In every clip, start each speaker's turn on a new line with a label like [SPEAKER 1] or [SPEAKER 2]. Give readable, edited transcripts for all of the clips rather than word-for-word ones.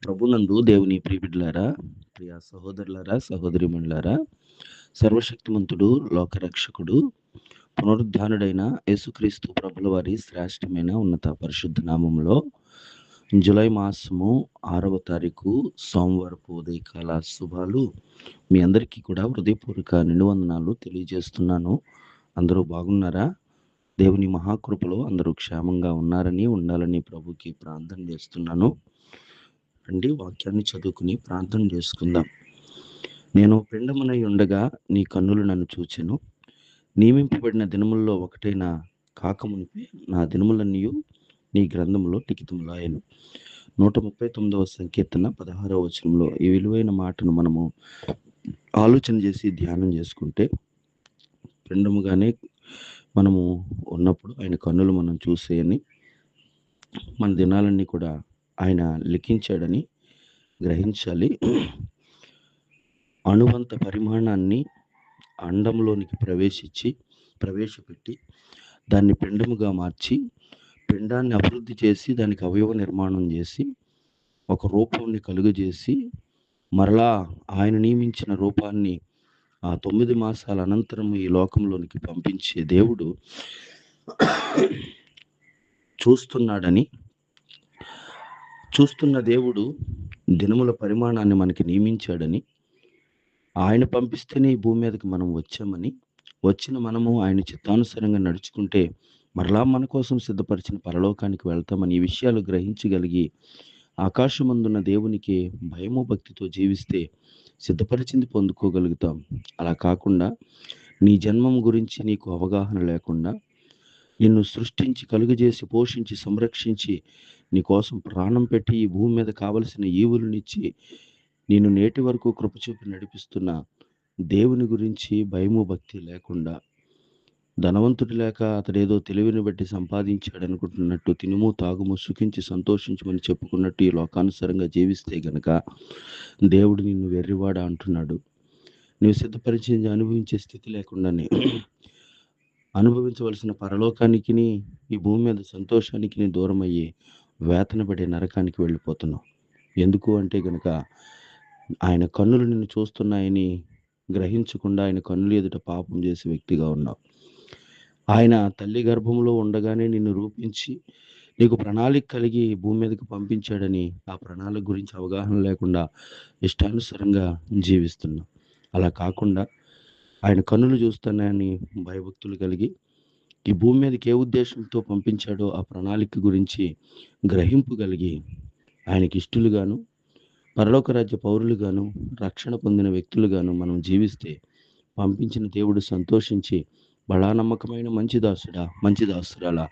[SPEAKER 1] ప్రభునందు దేవుని ప్రియబిడ్డలారా, ప్రియ సహోదరులారా, సహోదరిమణులారా, సర్వశక్తిమంతుడు, లోకరక్షకుడు, పునరుద్ధానుడైన యేసుక్రీస్తు ప్రభుల వారి శ్రేష్టమైన ఉన్నత పరిశుద్ధ నామములో జూలై మాసము 6వ తారీఖు సోమవారపు ఉదయకాల శుభాలు మీ అందరికీ కూడా హృదయపూర్వక నిండువందనాలు తెలియజేస్తున్నాను. అందరూ బాగున్నారా? దేవుని మహాకృపలో అందరూ క్షేమంగా ఉన్నారని, ఉండాలని ప్రభుకి ప్రార్థన చేస్తున్నాను. రండి, వాక్యాన్ని చదువుకుని ప్రార్థన చేసుకుందాం. నేను పిండమునై ఉండగా నీ కన్నులు నన్ను చూచెను. నియమింపబడిన దినముల్లో ఒకటైన కాకమునిపే నా దినములన్నీయు నీ గ్రంథములో లిఖితములాయెను. 139వ సంకీర్తన 16వ వచనంలో ఈ విలువైన మాటను మనము ఆలోచన చేసి ధ్యానం చేసుకుంటే, పిండముగానే మనము ఉన్నప్పుడు ఆయన కన్నులు మనం చూసేయని, మన దినాలన్నీ కూడా ఆయన లిఖించాడని గ్రహించాలి. అణువంత పరిమాణాన్ని అండంలోనికి ప్రవేశపెట్టి దాన్ని పిండముగా మార్చి, పిండాన్ని అభివృద్ధి చేసి, దానికి అవయవ నిర్మాణం చేసి, ఒక రూపాన్ని కలుగజేసి, మరలా ఆయన నియమించిన రూపాన్ని ఆ 9 మాసాల అనంతరం ఈ లోకంలోనికి పంపించే దేవుడు చూస్తున్న దేవుడు దినముల పరిమాణాన్ని మనకి నియమించాడని, ఆయన పంపిస్తేనే ఈ భూమి మీదకి మనం వచ్చామని, వచ్చిన మనము ఆయన చిత్తానుసారంగా నడుచుకుంటే మరలా మన కోసం సిద్ధపరిచిన పరలోకానికి వెళ్తామని ఈ విషయాలు గ్రహించగలిగి, ఆకాశమందున్న దేవునికి భయము భక్తితో జీవిస్తే సిద్ధపరిచింది పొందుకోగలుగుతాం. అలా కాకుండా నీ జన్మం గురించి నీకు అవగాహన లేకుండా, నిన్ను సృష్టించి, కలుగజేసి, పోషించి, సంరక్షించి, నీ కోసం ప్రాణం పెట్టి ఈ భూమి మీద కావలసిన ఈవులనిచ్చి నిన్ను నేటి వరకు కృపచూపి నడిపిస్తున్న దేవుని గురించి భయము భక్తి లేకుండా, ధనవంతుడు లేక అతడేదో తెలివిని బట్టి సంపాదించాడు అనుకుంటున్నట్టు తినుము తాగుము సుఖించి సంతోషించమని చెప్పుకున్నట్టు ఈ లోకానుసారంగా జీవిస్తే గనక దేవుడు నిన్ను వెర్రివాడా అంటున్నాడు. నువ్వు సిద్ధపరిచింది అనుభవించే స్థితి లేకుండానే అనుభవించవలసిన పరలోకానికి, ఈ భూమి మీద సంతోషానికి దూరం అయ్యి వేతన పడే నరకానికి వెళ్ళిపోతున్నావు. ఎందుకు అంటే గనక ఆయన కన్నులు నిన్ను చూస్తున్నాయని గ్రహించకుండా ఆయన కన్నులు ఎదుట పాపం చేసే వ్యక్తిగా ఉన్నావు. ఆయన తల్లి గర్భంలో ఉండగానే నిన్ను రూపించి నీకు ప్రణాళిక కలిగి భూమి మీదకి పంపించాడని ఆ ప్రణాళిక గురించి అవగాహన లేకుండా ఇష్టానుసారంగా జీవిస్తున్నావు. అలా కాకుండా ఆయన కన్నులు చూస్తున్నాయని భయభక్తులు కలిగి ఈ భూమి మీదకి ఏ ఉద్దేశంతో పంపించాడో ఆ ప్రణాళిక గురించి గ్రహింపు కలిగి ఆయనకి ఇష్టలుగాను, పరలోక రాజ్య పౌరులుగాను, రక్షణ పొందిన వ్యక్తులుగాను మనం జీవిస్తే పంపించిన దేవుడు సంతోషించి, బడా నమ్మకమైన మంచి దాసుడా, మంచి దాసురాలా,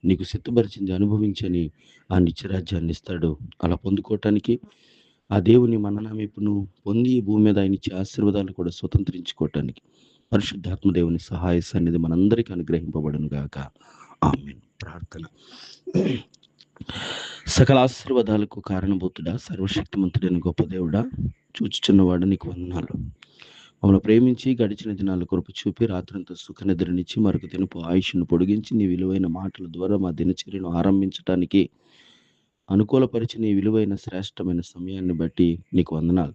[SPEAKER 1] నీకు సిద్ధపరిచింది అనుభవించని ఆ నిత్యరాజ్యాన్ని ఇస్తాడు. అలా పొందుకోవటానికి ఆ దేవుని మననామెప్పును పొంది ఈ భూమి మీద ఆయన ఇచ్చే ఆశీర్వాదాలు కూడా స్వతంత్రించుకోవటానికి పరిశుద్ధాత్మ దేవుని సహాయ సన్నిధి మనందరికీ అనుగ్రహింపబడును గాక. ఆమేన్. ప్రార్థన. సకల ఆశీర్వాదాలకు కారణభూతుడా, సర్వశక్తిమంతుడైన గొప్ప దేవుడా, చూచుచున్నవాడు నీకు వందనాలు. మమ్మల్ని ప్రేమించి గడిచిన దినాలు కృప చూపి రాత్రంతా సుఖ నిద్రనిచ్చి మరొక దినపు ఆయుష్ను పొడిగించి నీ విలువైన మాటల ద్వారా మా దినచర్యను ఆరంభించడానికి అనుకూలపరిచిన ఈ విలువైన శ్రేష్టమైన సమయాన్ని బట్టి నీకు వందనాలు.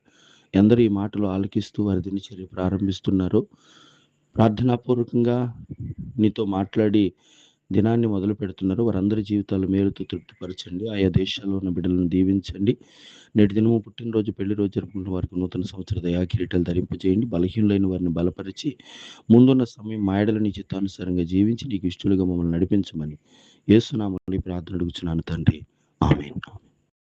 [SPEAKER 1] ఎందరూ ఈ మాటలు ఆలకిస్తూ వారి దినచర్య ప్రారంభిస్తున్నారో, ప్రార్థనాపూర్వకంగా నీతో మాట్లాడి దినాన్ని మొదలు పెడుతున్నారు, వారందరి జీవితాలు మేలుతో తృప్తిపరచండి. ఆయా దేశాల్లో ఉన్న బిడ్డలను దీవించండి. నేటి దినము పుట్టినరోజు, పెళ్లి రోజు జరుపుకున్న వారికి నూతన సంవత్సర దయా కిరీటాలు ధరింపజేయండి. బలహీనులైన వారిని బలపరిచి ముందున్న సమయం మాయడల నీ చిత్తానుసారంగా జీవించి నీకు ఇష్టలుగా మమ్మల్ని నడిపించమని యేసు నామములో ప్రార్థన అడుగుచున్నాను తండ్రి. ఆమేన్.